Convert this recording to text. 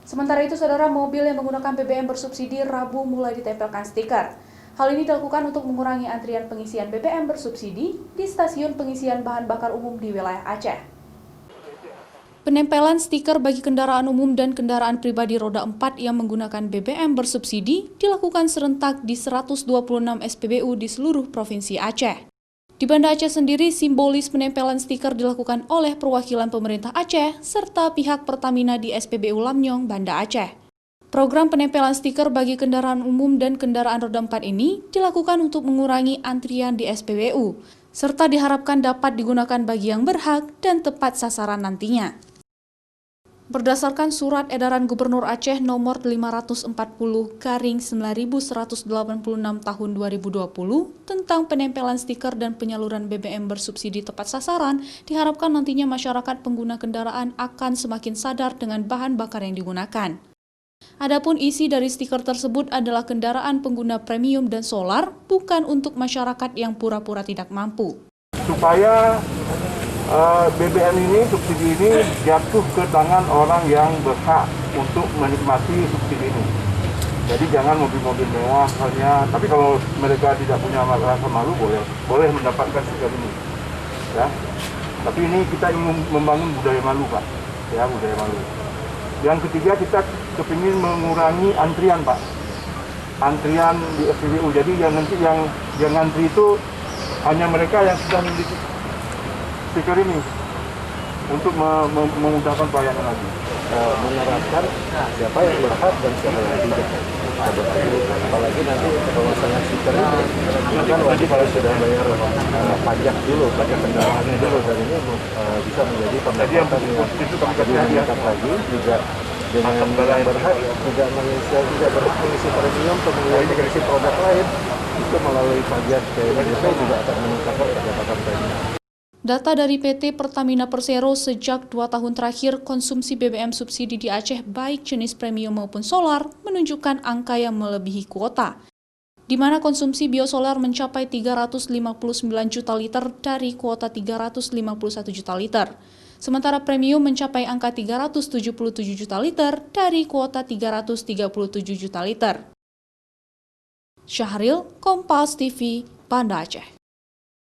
Sementara itu, saudara, mobil yang menggunakan BBM bersubsidi Rabu mulai ditempelkan stiker. Hal ini dilakukan untuk mengurangi antrian pengisian BBM bersubsidi di stasiun pengisian bahan bakar umum di wilayah Aceh. Penempelan stiker bagi kendaraan umum dan kendaraan pribadi roda 4 yang menggunakan BBM bersubsidi dilakukan serentak di 126 SPBU di seluruh Provinsi Aceh. Di Banda Aceh sendiri, simbolis penempelan stiker dilakukan oleh perwakilan pemerintah Aceh serta pihak Pertamina di SPBU Lamnyong, Banda Aceh. Program penempelan stiker bagi kendaraan umum dan kendaraan roda 4 ini dilakukan untuk mengurangi antrian di SPBU, serta diharapkan dapat digunakan bagi yang berhak dan tepat sasaran nantinya. Berdasarkan Surat Edaran Gubernur Aceh nomor 540/9186 tahun 2020 tentang penempelan stiker dan penyaluran BBM bersubsidi tepat sasaran, diharapkan nantinya masyarakat pengguna kendaraan akan semakin sadar dengan bahan bakar yang digunakan. Adapun isi dari stiker tersebut adalah kendaraan pengguna premium dan solar, bukan untuk masyarakat yang pura-pura tidak mampu. Supaya BBM ini, subsidi ini jatuh ke tangan orang yang berhak untuk menikmati subsidi ini. Jadi jangan mobil-mobil mewah misalnya, tapi kalau mereka tidak punya rasa malu boleh mendapatkan stiker ini. Ya. Tapi ini kita ingin membangun budaya malu, Pak. Ya, budaya malu. Yang ketiga, kita kepingin mengurangi antrian, Pak. Antrian di SPBU. Jadi yang antri itu hanya mereka yang sudah memiliki stiker ini untuk memudahkan pelayanan lagi. Menerapkan siapa yang berhak dan siapa yang tidak. Apalagi nanti kalau misalnya stiker ini kan wajib kalau sudah bayar pajak dulu, pajak kendaraannya dulu, dan ini bisa menjadi pendapatan yang meningkat lagi juga dengan yang berhak tidak berhak mengisi premium, kemudian mengisi produk lain itu melalui pajak PNBP juga akan meningkatkan pendapatan premium. Data dari PT Pertamina Persero sejak 2 tahun terakhir, konsumsi BBM subsidi di Aceh baik jenis premium maupun solar menunjukkan angka yang melebihi kuota, di mana konsumsi biosolar mencapai 359 juta liter dari kuota 351 juta liter. Sementara premium mencapai angka 377 juta liter dari kuota 337 juta liter. Syahril, Kompas TV, Banda Aceh.